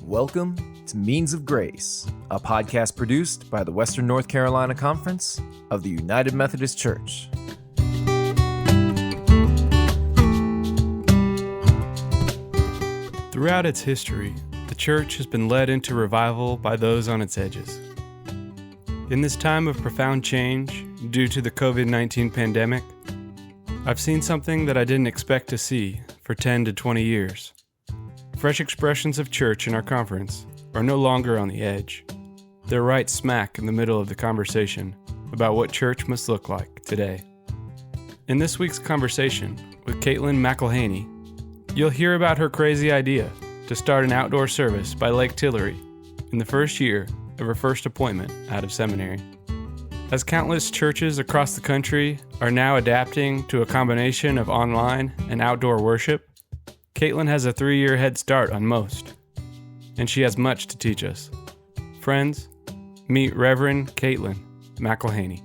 Welcome to Means of Grace, a podcast produced by the Western North Carolina Conference of the United Methodist Church. Throughout its history, the church has been led into revival by those on its edges. In this time of profound change due to the COVID-19 pandemic, I've seen something that I didn't expect to see for 10 to 20 years. Fresh expressions of church in our conference are no longer on the edge. They're right smack in the middle of the conversation about what church must look like today. In this week's conversation with Caitlin McAlhany, you'll hear about her crazy idea to start an outdoor service by Lake Tillery in the first year of her first appointment out of seminary. As countless churches across the country are now adapting to a combination of online and outdoor worship, Caitlin has a 3-year head start on most, and she has much to teach us. Friends, meet Reverend Caitlin McAlhany.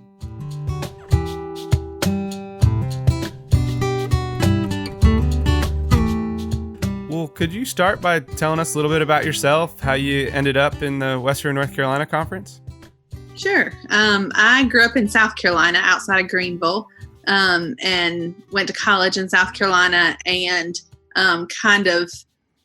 Well, could you start by telling us a little bit about yourself, how you ended up in the Western North Carolina Conference? Sure. I grew up in South Carolina, outside of Greenville, and went to college in South Carolina, and kind of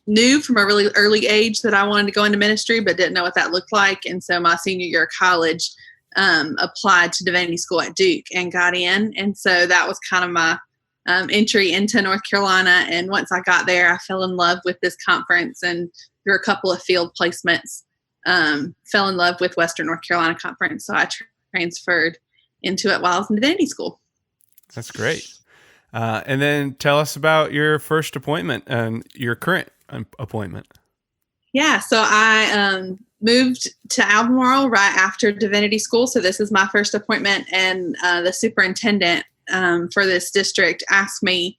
knew from a really early age that I wanted to go into ministry, but didn't know what that looked like. And so my senior year of college, applied to divinity school at Duke and got in. And so that was kind of my entry into North Carolina. And once I got there, I fell in love with this conference, and through a couple of field placements, fell in love with Western North Carolina Conference. So I transferred into it while I was in divinity school. That's great. And then tell us about your first appointment and your current appointment. Yeah, so I moved to Albemarle right after divinity school. So this is my first appointment, and the superintendent for this district asked me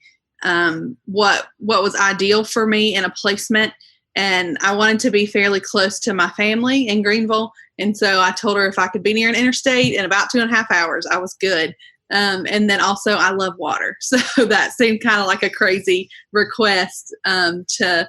what was ideal for me in a placement. And I wanted to be fairly close to my family in Greenville. And so I told her if I could be near an interstate in about 2.5 hours, I was good. And then also I love water. So that seemed kind of like a crazy request to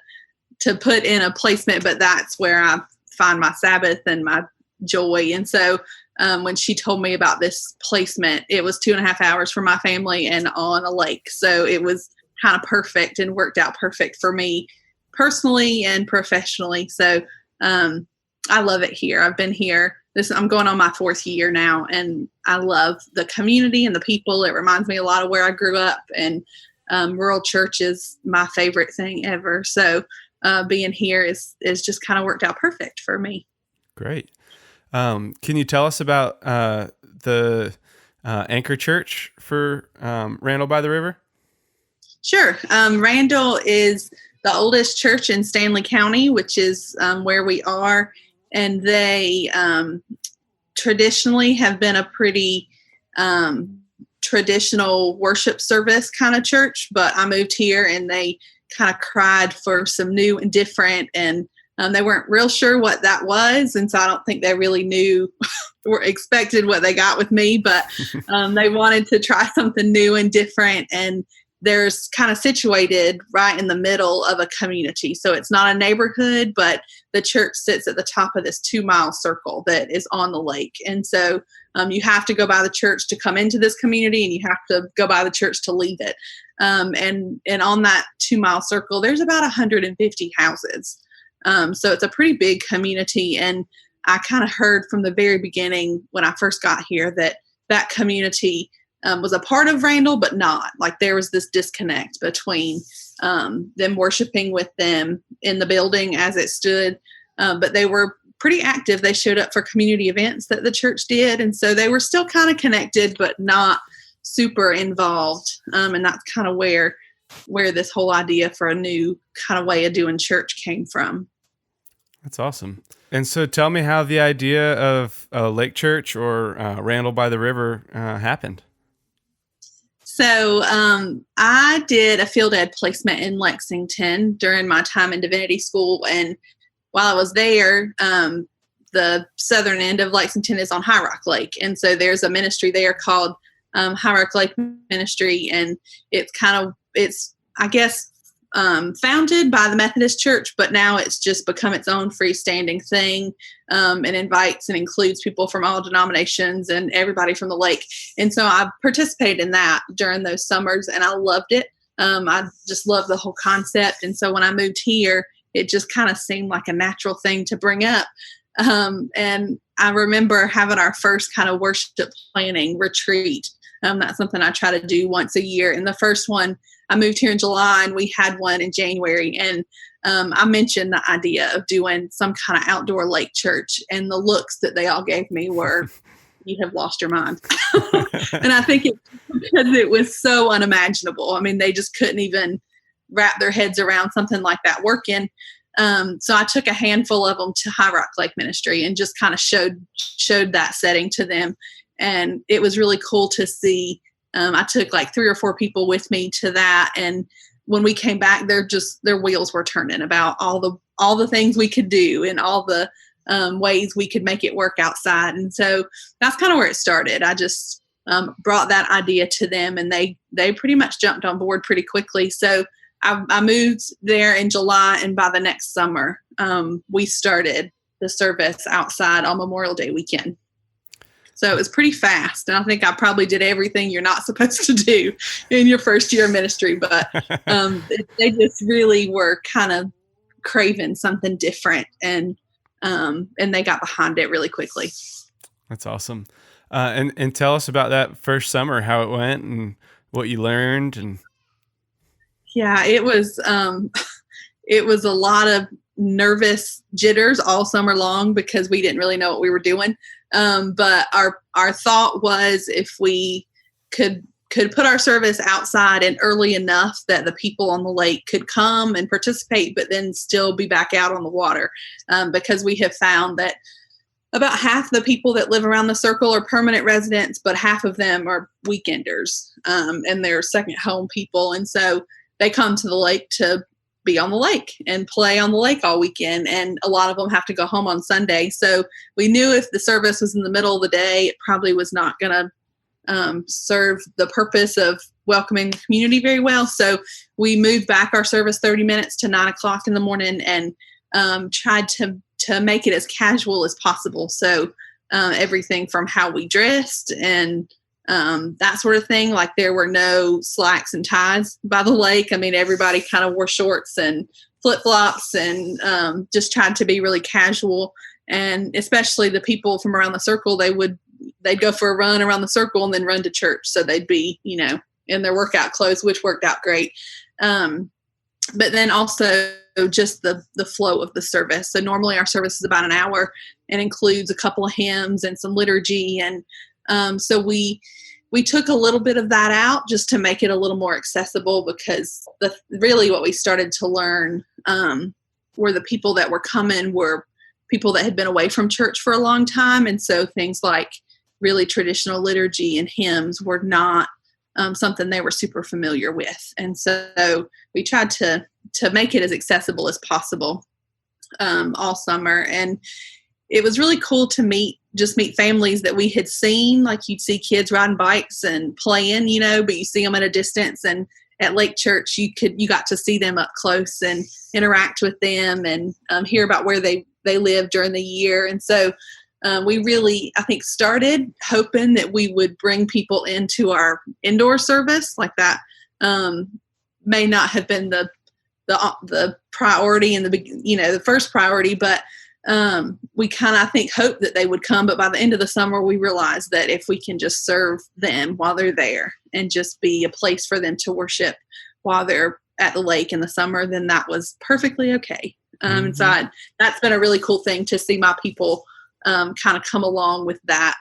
put in a placement, but that's where I find my Sabbath and my joy. And so when she told me about this placement, it was 2.5 hours for my family and on a lake. So it was kind of perfect and worked out perfect for me personally and professionally. So I love it here. I've been here. I'm going on my 4th year now, and I love the community and the people. It reminds me a lot of where I grew up, and rural church is my favorite thing ever. So being here is just kind of worked out perfect for me. Great. Can you tell us about the Anchor Church for Randall by the River? Sure. Randall is the oldest church in Stanley County, which is where we are. And they traditionally have been a pretty traditional worship service kind of church. But I moved here, and they kind of cried for some new and different. And they weren't real sure what that was. And so I don't think they really knew or expected what they got with me. But they wanted to try something new and different. And there's kind of situated right in the middle of a community. So it's not a neighborhood, but the church sits at the top of this 2-mile circle that is on the lake. And so you have to go by the church to come into this community, and you have to go by the church to leave it. And on that 2-mile circle, there's about 150 houses. So it's a pretty big community. And I kind of heard from the very beginning when I first got here that community was a part of Randall, but not. Like there was this disconnect between them worshiping with them in the building as it stood. But they were pretty active. They showed up for community events that the church did. And so they were still kind of connected, but not super involved. And that's kind of where this whole idea for a new kind of way of doing church came from. That's awesome. And so tell me how the idea of Lake Church or Randall by the River happened. So I did a field ed placement in Lexington during my time in divinity school. And while I was there, the southern end of Lexington is on High Rock Lake. And so there's a ministry there called High Rock Lake Ministry. And it's I guess founded by the Methodist Church, but now it's just become its own freestanding thing, and invites and includes people from all denominations and everybody from the lake. And so I participated in that during those summers, and I loved it. I just love the whole concept. And so when I moved here, it just kind of seemed like a natural thing to bring up. And I remember having our first kind of worship planning retreat. That's something I try to do once a year. And the first one, I moved here in July, and we had one in January. And I mentioned the idea of doing some kind of outdoor lake church, and the looks that they all gave me were, you have lost your mind. And I think it's because it was so unimaginable. I mean, they just couldn't even wrap their heads around something like that working. So I took a handful of them to High Rock Lake Ministry and just kind of showed that setting to them. And it was really cool to see. I took like 3 or 4 people with me to that. And when we came back, their wheels were turning about all the things we could do and all the ways we could make it work outside. And so that's kind of where it started. I just brought that idea to them, and they pretty much jumped on board pretty quickly. So I moved there in July, and by the next summer, we started the service outside on Memorial Day weekend. So it was pretty fast. And I think I probably did everything you're not supposed to do in your first year of ministry. But they just really were kind of craving something different. And they got behind it really quickly. That's awesome. And tell us about that first summer, how it went and what you learned. And yeah, it was a lot of nervous jitters all summer long because we didn't really know what we were doing. But our thought was, if we could put our service outside and early enough that the people on the lake could come and participate, but then still be back out on the water. Because we have found that about half the people that live around the circle are permanent residents, but half of them are weekenders, and they're second home people. And so they come to the lake to be on the lake and play on the lake all weekend. And a lot of them have to go home on Sunday. So we knew if the service was in the middle of the day, it probably was not going to serve the purpose of welcoming the community very well. So we moved back our service 30 minutes to 9:00 in the morning, and tried to make it as casual as possible. So everything from how we dressed and that sort of thing. Like, there were no slacks and ties by the lake. I mean, everybody kind of wore shorts and flip-flops, and just tried to be really casual. And especially the people from around the circle, they'd go for a run around the circle and then run to church. So they'd be, in their workout clothes, which worked out great. But then also just the flow of the service. So normally our service is about an hour and includes a couple of hymns and some liturgy. And so we took a little bit of that out just to make it a little more accessible, because really what we started to learn were the people that were coming were people that had been away from church for a long time. And so things like really traditional liturgy and hymns were not something they were super familiar with. And so we tried to make it as accessible as possible all summer. And it was really cool to meet families that we had seen. Like, you'd see kids riding bikes and playing, but you see them at a distance. And at Lake Church, you got to see them up close and interact with them and hear about where they lived during the year. And so we really, I think, started hoping that we would bring people into our indoor service. Like, that may not have been the priority and the first priority, but we kind of, I think, hope that they would come. But by the end of the summer, we realized that if we can just serve them while they're there and just be a place for them to worship while they're at the lake in the summer, then that was perfectly okay. And so that's been a really cool thing to see my people kind of come along with that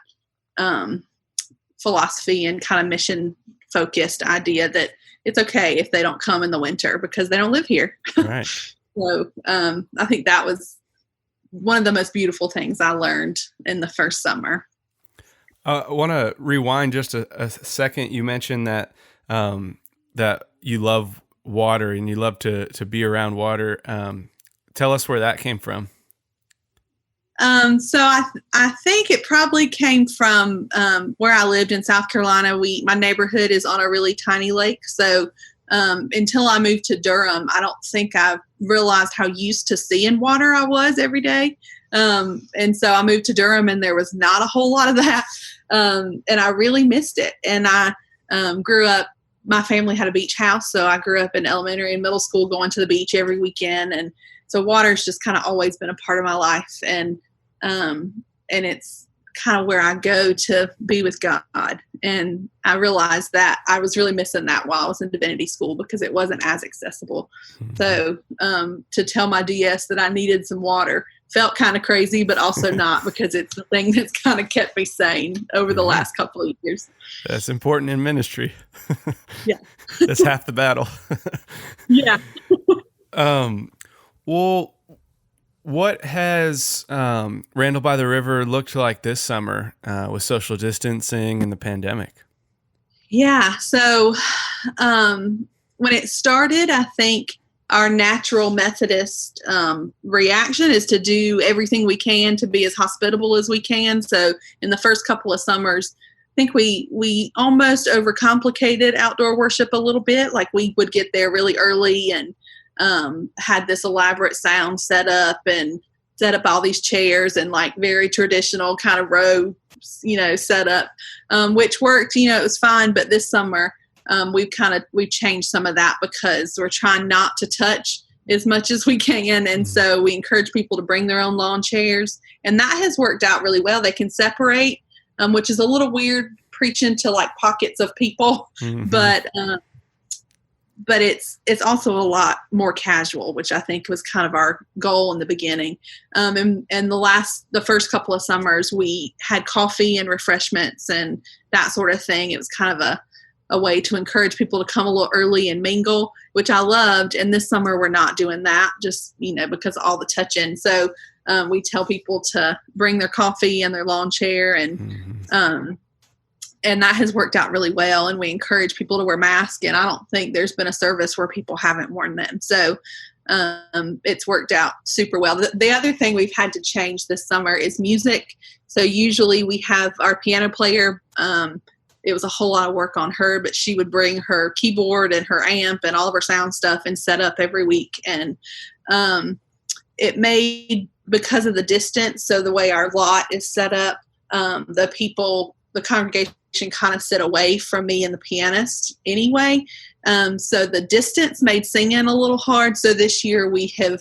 philosophy and kind of mission focused idea that it's okay if they don't come in the winter because they don't live here. Right. So I think that was one of the most beautiful things I learned in the first summer. I want to rewind just a second. You mentioned that that you love water and you love to be around water. Tell us where that came from. So I think it probably came from where I lived in South Carolina. My neighborhood is on a really tiny lake, so until I moved to Durham, I don't think I realized how used to seeing water I was every day. And so I moved to Durham, and there was not a whole lot of that. And I really missed it. And I grew up, my family had a beach house, so I grew up in elementary and middle school going to the beach every weekend. And so water's just kind of always been a part of my life. And it's kind of where I go to be with God. And I realized that I was really missing that while I was in divinity school because it wasn't as accessible. Mm-hmm. So to tell my DS that I needed some water felt kind of crazy, but also not, because it's the thing that's kind of kept me sane over the last couple of years. That's important in ministry. Yeah. That's half the battle. Yeah. Well, what has Randall by the River looked like this summer with social distancing and the pandemic? Yeah. So when it started, I think our natural Methodist reaction is to do everything we can to be as hospitable as we can. So in the first couple of summers, I think we almost overcomplicated outdoor worship a little bit. Like we would get there really early and had this elaborate sound set up and set up all these chairs and like very traditional kind of row, set up, which worked, it was fine. But this summer, we've changed some of that because we're trying not to touch as much as we can. And so we encourage people to bring their own lawn chairs, and that has worked out really well. They can separate, which is a little weird preaching to like pockets of people, but it's also a lot more casual, which I think was kind of our goal in the beginning. And the first couple of summers, we had coffee and refreshments and that sort of thing. It was kind of a way to encourage people to come a little early and mingle, which I loved. And this summer we're not doing that, just, because of all the touching. So we tell people to bring their coffee and their lawn chair, and that has worked out really well. And we encourage people to wear masks. And I don't think there's been a service where people haven't worn them. So it's worked out super well. The other thing we've had to change this summer is music. So usually we have our piano player. It was a whole lot of work on her, but she would bring her keyboard and her amp and all of her sound stuff and set up every week. And it made, because of the distance, so the way our lot is set up, the congregation kind of sit away from me and the pianist anyway. So the distance made singing a little hard. So this year we have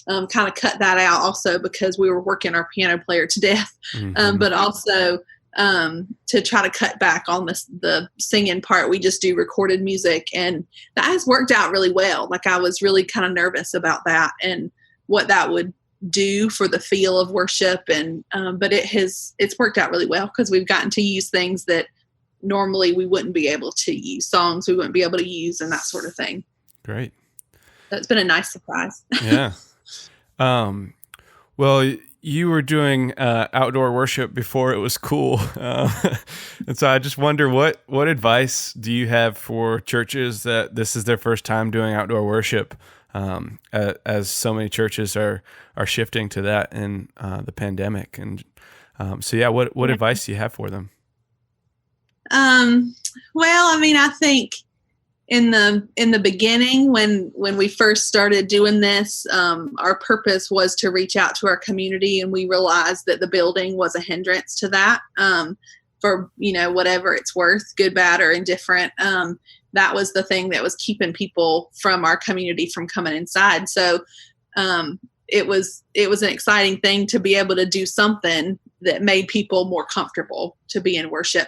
kind of cut that out also because we were working our piano player to death, but also to try to cut back on the singing part. We just do recorded music, and that has worked out really well. Like I was really kind of nervous about that and what that would do for the feel of worship, and but it's worked out really well because we've gotten to use things that normally we wouldn't be able to use, songs we wouldn't be able to use, and that sort of thing. Great. So it's been a nice surprise. Yeah. Well, you were doing outdoor worship before it was cool, and so I just wonder what advice do you have for churches that this is their first time doing outdoor worship, as so many churches are shifting to that in the pandemic, and what advice do you have for them? Well, I mean, I think in the beginning, when we first started doing this, our purpose was to reach out to our community, and we realized that the building was a hindrance to that, for, whatever it's worth, good, bad, or indifferent. That was the thing that was keeping people from our community from coming inside. So, it was an exciting thing to be able to do something that made people more comfortable to be in worship.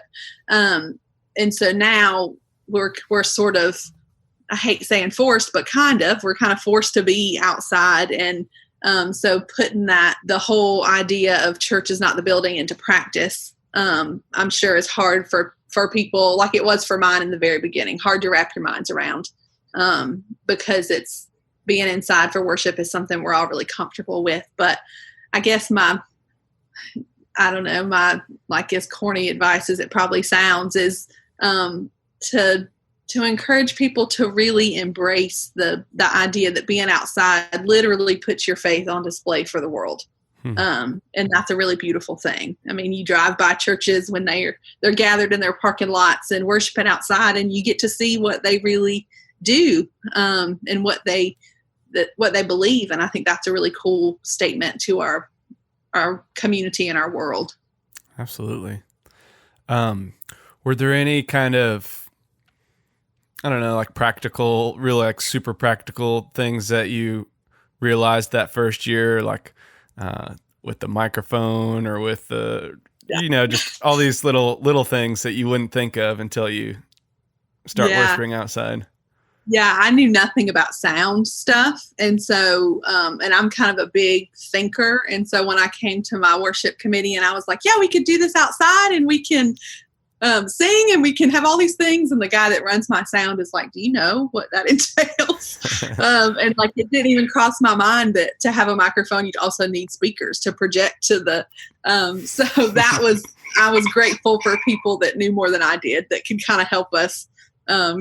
And so now we're sort of, I hate saying forced, but we're kind of forced to be outside. And so putting the whole idea of church is not the building into practice, I'm sure is hard for people, like it was for mine in the very beginning, hard to wrap your minds around, because it's being inside for worship is something we're all really comfortable with. But I guess my as corny advice as it probably sounds is to encourage people to really embrace the idea that being outside literally puts your faith on display for the world. And that's a really beautiful thing. I mean, you drive by churches when they're gathered in their parking lots and worshiping outside, and you get to see what they really do and what they believe. And I think that's a really cool statement to our community and our world. Absolutely. Were there any kind of, I don't know, like practical, really like super practical things that you realized that first year, like with the microphone or with the, just all these little things that you wouldn't think of until you start worshiping outside? Yeah, I knew nothing about sound stuff. And so, and I'm kind of a big thinker. And so when I came to my worship committee and I was like, yeah, we could do this outside and we can sing and we can have all these things. And the guy that runs my sound is like, do you know what that entails? And like, it didn't even cross my mind that to have a microphone, you'd also need speakers to project to the, so that was, I was grateful for people that knew more than I did that could kind of help us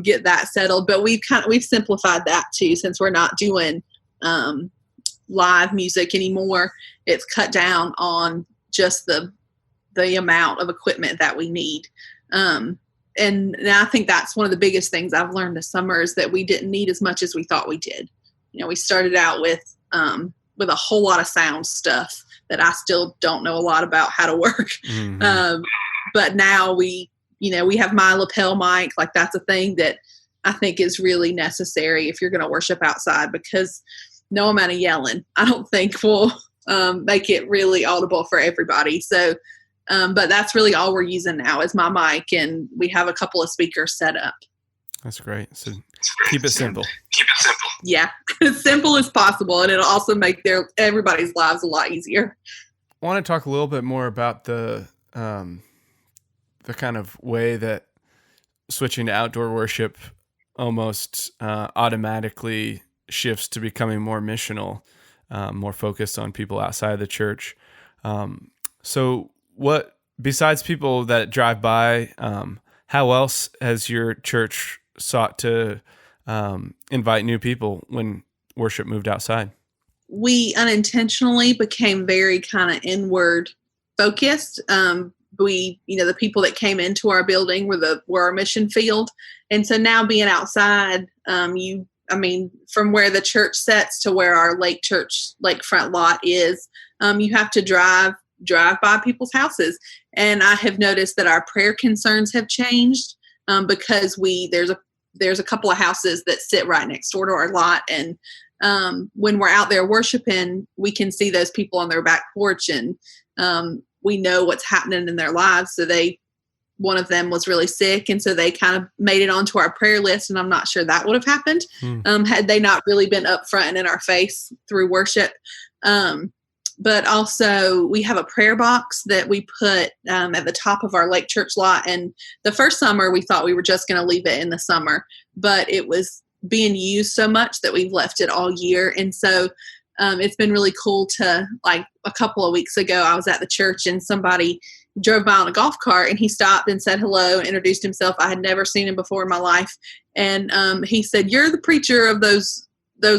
get that settled. But we've simplified that too, since we're not doing live music anymore. It's cut down on just the amount of equipment that we need. And I think that's one of the biggest things I've learned this summer is that we didn't need as much as we thought we did. We started out with a whole lot of sound stuff that I still don't know a lot about how to work. Mm-hmm. But now we have my lapel mic. Like that's a thing that I think is really necessary if you're going to worship outside, because no amount of yelling, I don't think will make it really audible for everybody. So, but that's really all we're using now is my mic, and we have a couple of speakers set up. That's great. So keep it simple. Yeah, as simple as possible. And it'll also make everybody's lives a lot easier. I want to talk a little bit more about the kind of way that switching to outdoor worship almost automatically shifts to becoming more missional, more focused on people outside the church. So what, besides people that drive by, how else has your church sought to invite new people when worship moved outside? We unintentionally became very kind of inward focused. The people that came into our building were our mission field. And so now being outside, from where the church sets to where our lakefront lot is, you have to drive by people's houses. And I have noticed that our prayer concerns have changed because there's a couple of houses that sit right next door to our lot. And when we're out there worshiping, we can see those people on their back porch, and we know what's happening in their lives. So one of them was really sick, and so they kind of made it onto our prayer list, and I'm not sure that would have happened had they not really been upfront and in our face through worship. But also we have a prayer box that we put at the top of our Lake Church lot. And the first summer we thought we were just going to leave it in the summer, but it was being used so much that we've left it all year. And so it's been really cool to, like a couple of weeks ago, I was at the church and somebody drove by on a golf cart, and he stopped and said hello and introduced himself. I had never seen him before in my life. And he said, "You're the preacher of those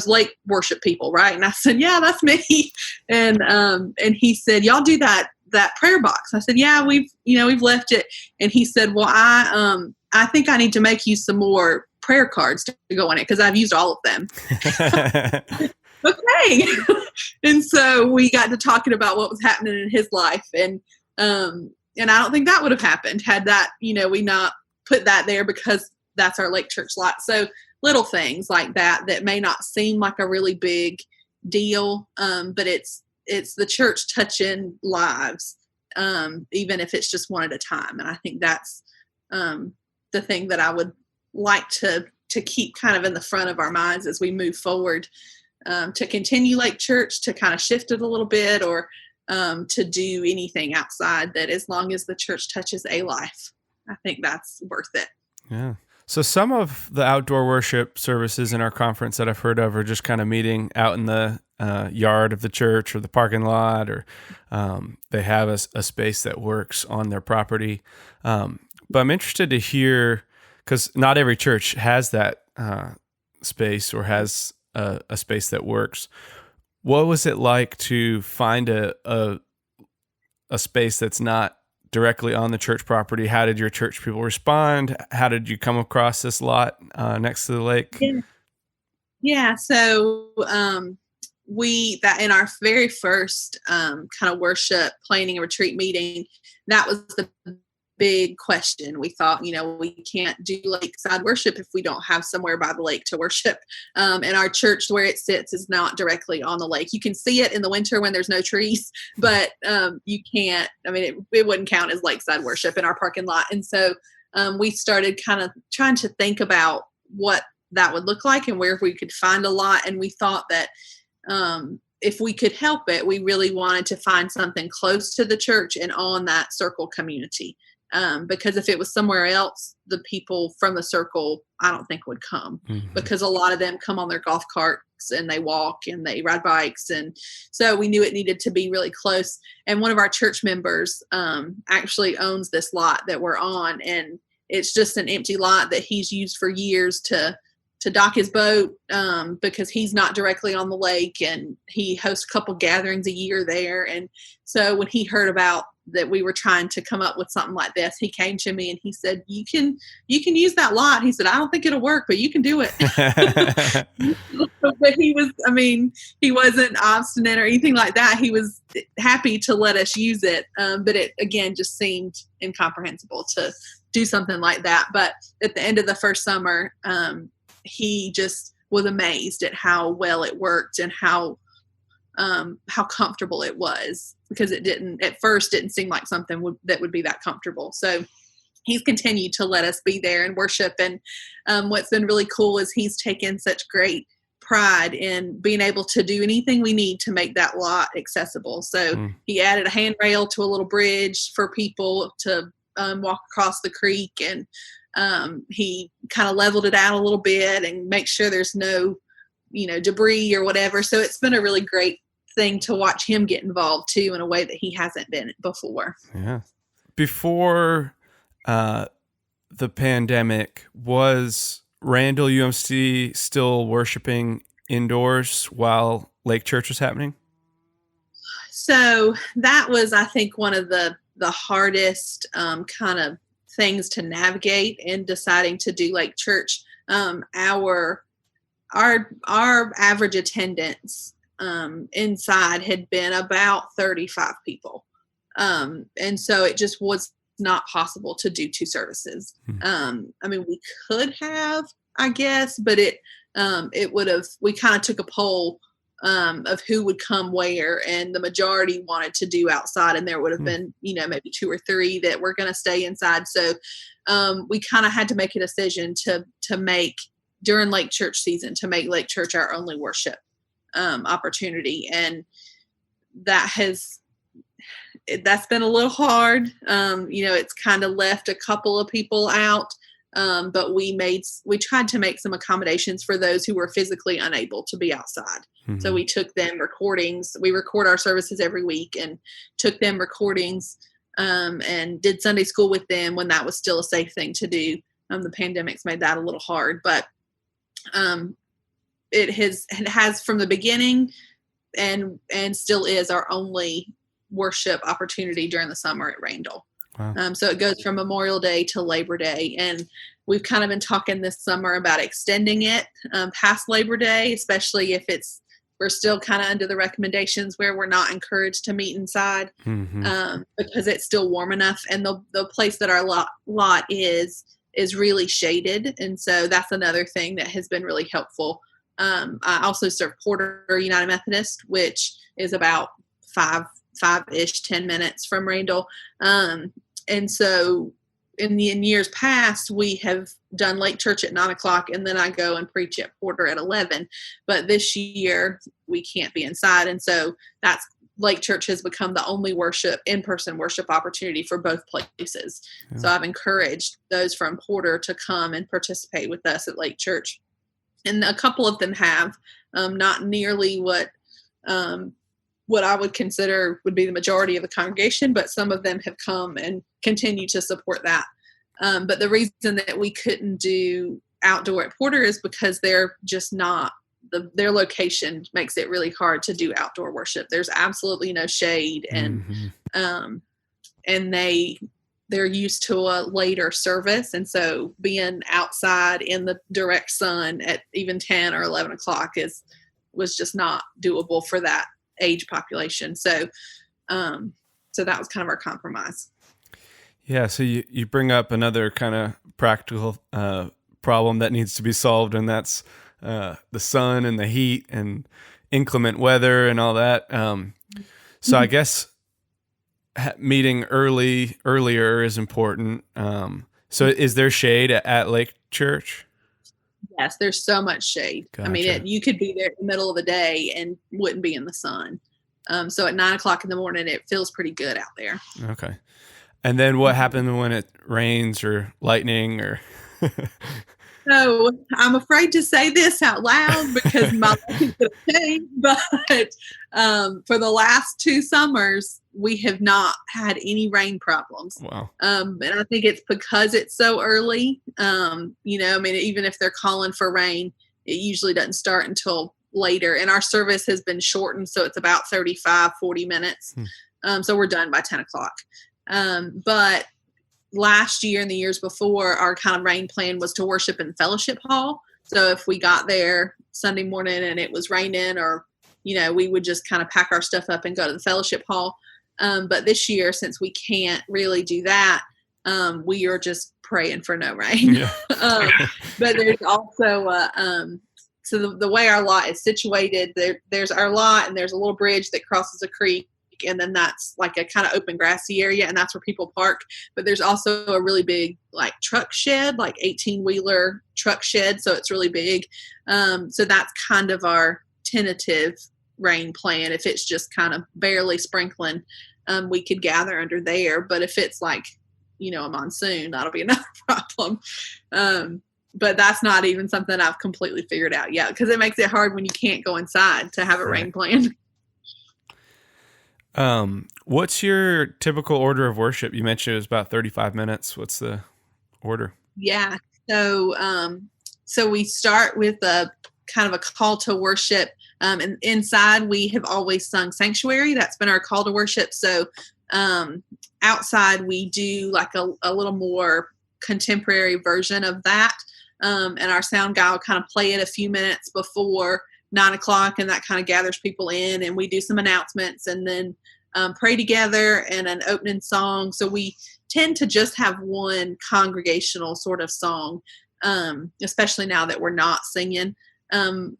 lake worship people, right?" And I said, "Yeah, that's me." And he said, "Y'all do that prayer box?" I said, "Yeah, we've left it." And he said, "Well, I think I need to make you some more prayer cards to go in it, because I've used all of them." Okay. And so we got to talking about what was happening in his life. And I don't think that would have happened had that, we not put that there, because that's our Lake Church lot. So little things like that may not seem like a really big deal. But it's the church touching lives, even if it's just one at a time. And I think that's the thing that I would like to keep kind of in the front of our minds as we move forward, to continue Lake Church, to kind of shift it a little bit, or to do anything outside, that as long as the church touches a life, I think that's worth it. Yeah. So some of the outdoor worship services in our conference that I've heard of are just kind of meeting out in the yard of the church or the parking lot, or they have a space that works on their property. But I'm interested to hear, because not every church has that space or has a space that works. What was it like to find a space that's not directly on the church property. How did your church people respond? How did you come across this lot next to the lake? Yeah. So that in our very first kind of worship planning and retreat meeting, that was the big question. We thought, we can't do lakeside worship if we don't have somewhere by the lake to worship. And our church, where it sits, is not directly on the lake. You can see it in the winter when there's no trees, but you can't. I mean, it wouldn't count as lakeside worship in our parking lot. And so we started kind of trying to think about what that would look like and where we could find a lot. And we thought that if we could help it, we really wanted to find something close to the church and on that circle community. Because if it was somewhere else, the people from the circle, I don't think would come, because a lot of them come on their golf carts and they walk and they ride bikes. And so we knew it needed to be really close. And one of our church members actually owns this lot that we're on, and it's just an empty lot that he's used for years to dock his boat, because he's not directly on the lake, and he hosts a couple gatherings a year there. And so when he heard about that we were trying to come up with something like this, he came to me and he said, you can use that lot. He said, I don't think it'll work, but you can do it. But he wasn't obstinate or anything like that. He was happy to let us use it. But it, again, just seemed incomprehensible to do something like that. But at the end of the first summer, he just was amazed at how well it worked and how comfortable it was, because it at first didn't seem like something that would be that comfortable. So he's continued to let us be there and worship. And what's been really cool is he's taken such great pride in being able to do anything we need to make that lot accessible. So he added a handrail to a little bridge for people to walk across the creek, and he kind of leveled it out a little bit and make sure there's no, debris or whatever. So it's been a really great thing to watch him get involved too, in a way that he hasn't been before. Yeah. Before the pandemic, was Randall UMC still worshiping indoors while Lake Church was happening? So that was, I think, one of the hardest kind of things to navigate in deciding to do Lake Church. Our average attendance inside had been about 35 people. And so it just was not possible to do 2 services. We could have, I guess, but it would have, we kind of took a poll of who would come where, and the majority wanted to do outside, and there would have been, maybe 2 or 3 that were going to stay inside. So we kind of had to make a decision to make, during Lake Church season, to make Lake Church our only worship opportunity. And that's been a little hard. It's kind of left a couple of people out. But we tried to make some accommodations for those who were physically unable to be outside. So we took them recordings. We record our services every week, and took them recordings, and did Sunday school with them when that was still a safe thing to do. The pandemic's made that a little hard, but it has from the beginning and still is our only worship opportunity during the summer at Randall. Wow. So it goes from Memorial Day to Labor Day, and we've kind of been talking this summer about extending it past Labor Day, especially if we're still kind of under the recommendations where we're not encouraged to meet inside, because it's still warm enough, and the place that our lot is really shaded, and so that's another thing that has been really helpful. I also serve Porter United Methodist, which is about 5-ish, 10 minutes from Randall. And so in years past, we have done Lake Church at 9:00, and then I go and preach at Porter at 11. But this year we can't be inside. And so Lake Church has become the only in-person worship opportunity for both places. Yeah. So I've encouraged those from Porter to come and participate with us at Lake Church. And a couple of them have, not nearly what I would consider would be the majority of the congregation, but some of them have come and continue to support that. But the reason that we couldn't do outdoor at Porter is because they're just not, their location makes it really hard to do outdoor worship. There's absolutely no shade, and and they're used to a later service. And so being outside in the direct sun at even 10 or 11 o'clock was just not doable for that age population. So that was kind of our compromise. Yeah. So you bring up another kind of practical problem that needs to be solved, and that's the sun and the heat and inclement weather and all that. So I guess meeting earlier is important. So is there shade at Lake Church? Yes, there's so much shade. Gotcha. I mean, you could be there in the middle of the day and wouldn't be in the sun. So at 9 o'clock in the morning, it feels pretty good out there. Okay. And then what happens when it rains or lightning or? So I'm afraid to say this out loud because my life is going to change. But for the last 2 summers, we have not had any rain problems. Wow. And I think it's because it's so early. I mean, even if they're calling for rain, it usually doesn't start until later. And our service has been shortened, so it's about 35, 40 minutes. So we're done by 10 o'clock. But last year and the years before, our kind of rain plan was to worship in fellowship hall. So if we got there Sunday morning and it was raining, or, we would just kind of pack our stuff up and go to the fellowship hall. But this year, since we can't really do that, we are just praying for no rain. Yeah. But there's also, so the way our lot is situated, there's our lot and there's a little bridge that crosses a creek. And then that's like a kind of open grassy area, and that's where people park. But there's also a really big like truck shed, like 18-wheeler truck shed. So it's really big. So that's kind of our tentative rain plan. If it's just kind of barely sprinkling, we could gather under there. But if it's like, a monsoon, that'll be another problem. But that's not even something I've completely figured out yet, because it makes it hard when you can't go inside to have a rain plan. What's your typical order of worship? You mentioned it was about 35 minutes. What's the order? Yeah. So we start with a kind of a call to worship. And inside we have always sung Sanctuary. That's been our call to worship. So, outside we do like a little more contemporary version of that. And our sound guy will kind of play it a few minutes before 9 o'clock, and that kind of gathers people in, and we do some announcements and then pray together and an opening song. So we tend to just have one congregational sort of song, especially now that we're not singing.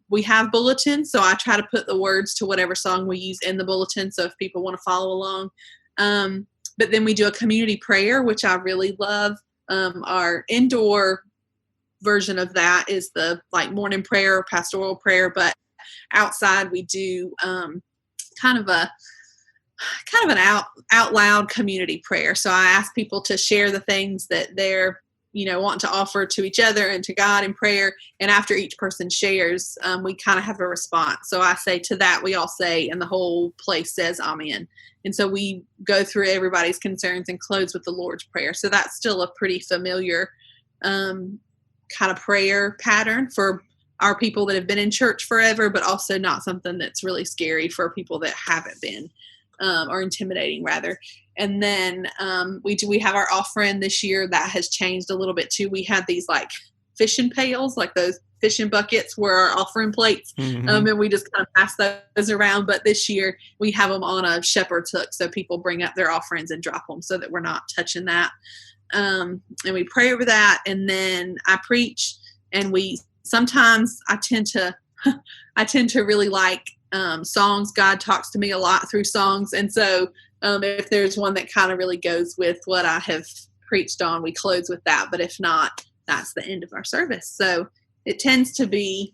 We have bulletins, so I try to put the words to whatever song we use in the bulletin, so if people want to follow along. But then we do a community prayer, which I really love. Our indoor version of that is the like morning prayer or pastoral prayer, but outside we do kind of an out loud community prayer. So I ask people to share the things that they're wanting to offer to each other and to God in prayer, and after each person shares, we kind of have a response. So I say to that, we all say, and the whole place says amen. And so we go through everybody's concerns and close with the Lord's Prayer. So that's still a pretty familiar kind of prayer pattern for our people that have been in church forever, but also not something that's really scary for people that haven't been, or intimidating rather. And then we have our offering this year that has changed a little bit too. We had these like fishing pails, like those fishing buckets were our offering plates. And we just kind of pass those around. But this year we have them on a shepherd's hook. So people bring up their offerings and drop them so that we're not touching that. And we pray over that, and then I preach, and sometimes I tend to really like songs. God talks to me a lot through songs, and so if there's one that kind of really goes with what I have preached on, we close with that. But if not, that's the end of our service. So it tends to be,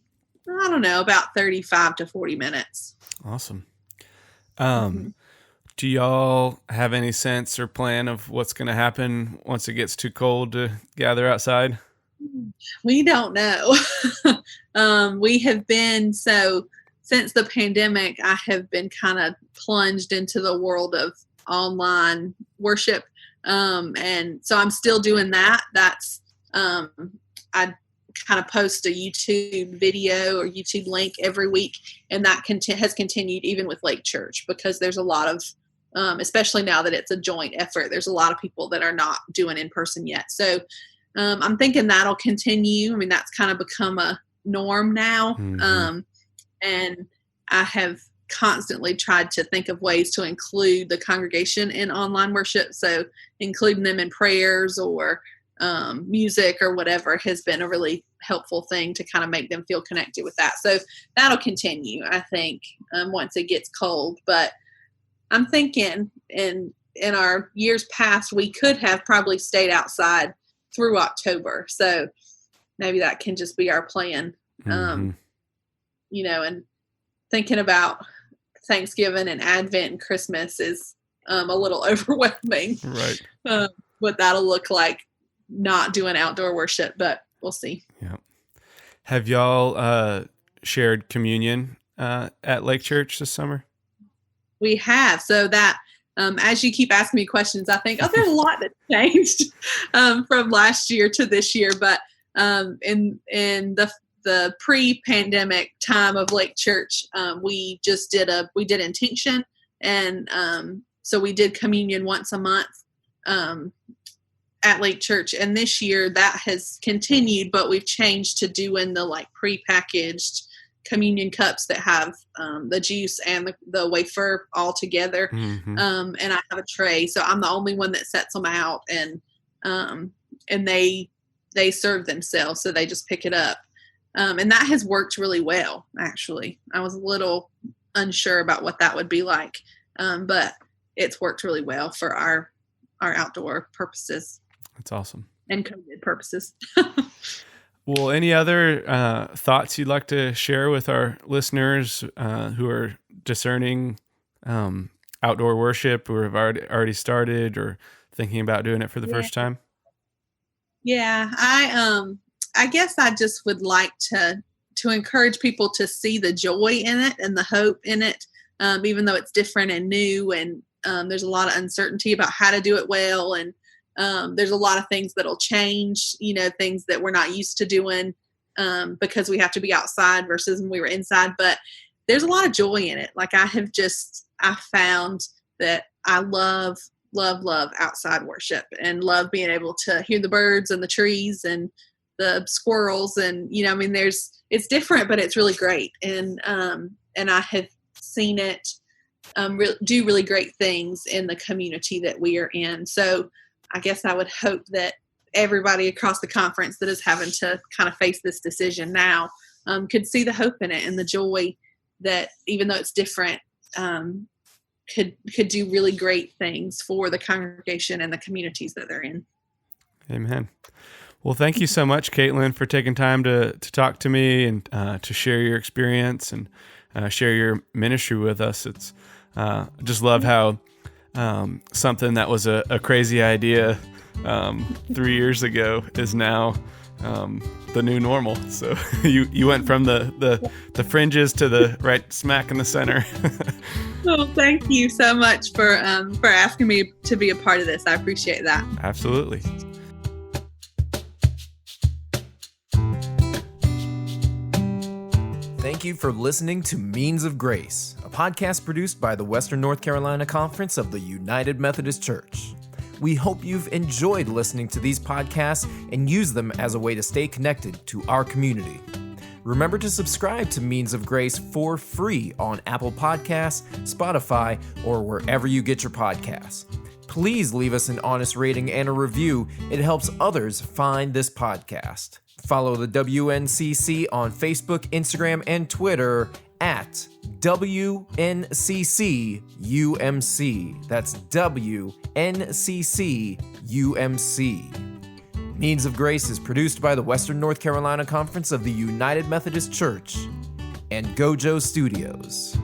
I don't know, about 35 to 40 minutes. Awesome. Do y'all have any sense or plan of what's going to happen once it gets too cold to gather outside? We don't know. We have been, so since the pandemic, I have been kind of plunged into the world of online worship. And so I'm still doing that. That's, I kind of post a YouTube video or YouTube link every week. And that has continued even with Lake Church, because there's a lot of especially now that it's a joint effort. There's a lot of people that are not doing in person yet. So I'm thinking that'll continue. I mean, that's kind of become a norm now. Mm-hmm. And I have constantly tried to think of ways to include the congregation in online worship. So including them in prayers or music or whatever has been a really helpful thing to kind of make them feel connected with that. So that'll continue, I think, once it gets cold. But I'm thinking in our years past, we could have probably stayed outside through October. So maybe that can just be our plan. Mm-hmm. And thinking about Thanksgiving and Advent and Christmas is a little overwhelming. Right. What that'll look like not doing outdoor worship, but we'll see. Yeah. Have y'all shared communion at Lake Church this summer? We have. So that, as you keep asking me questions, I think, there's a lot that changed from last year to this year. But in the pre-pandemic time of Lake Church, we just did intention, and so we did communion once a month at Lake Church. And this year that has continued, but we've changed to doing the pre-packaged communion cups that have the juice and the wafer all together. Mm-hmm. And I have a tray, so I'm the only one that sets them out, and they serve themselves, so they just pick it up. And that has worked really well, actually. I was a little unsure about what that would be like, but it's worked really well for our outdoor purposes. That's awesome. And COVID purposes. Well, any other thoughts you'd like to share with our listeners who are discerning outdoor worship, or have already started or thinking about doing it for the first time? Yeah, I guess I just would like to encourage people to see the joy in it and the hope in it, even though it's different and new, and there's a lot of uncertainty about how to do it well, and there's a lot of things that'll change, things that we're not used to doing because we have to be outside versus when we were inside. But there's a lot of joy in it. I found that I love outside worship and love being able to hear the birds and the trees and the squirrels, and it's different, but it's really great. And I have seen it do really great things in the community that we are in. So I guess I would hope that everybody across the conference that is having to kind of face this decision now could see the hope in it and the joy that, even though it's different, could do really great things for the congregation and the communities that they're in. Amen. Well, thank you so much, Caitlin, for taking time to talk to me and to share your experience and share your ministry with us. It's just love how something that was a crazy idea 3 years ago is now the new normal. So you went from the fringes to the right smack in the center. Well, thank you so much for asking me to be a part of this. I appreciate that. Absolutely. Thank you for listening to Means of Grace, a podcast produced by the Western North Carolina Conference of the United Methodist Church. We hope you've enjoyed listening to these podcasts and use them as a way to stay connected to our community. Remember to subscribe to Means of Grace for free on Apple Podcasts, Spotify, or wherever you get your podcasts. Please leave us an honest rating and a review. It helps others find this podcast. Follow the WNCC on Facebook, Instagram, and Twitter at WNCCUMC. That's WNCCUMC. Means of Grace is produced by the Western North Carolina Conference of the United Methodist Church and Gojo Studios.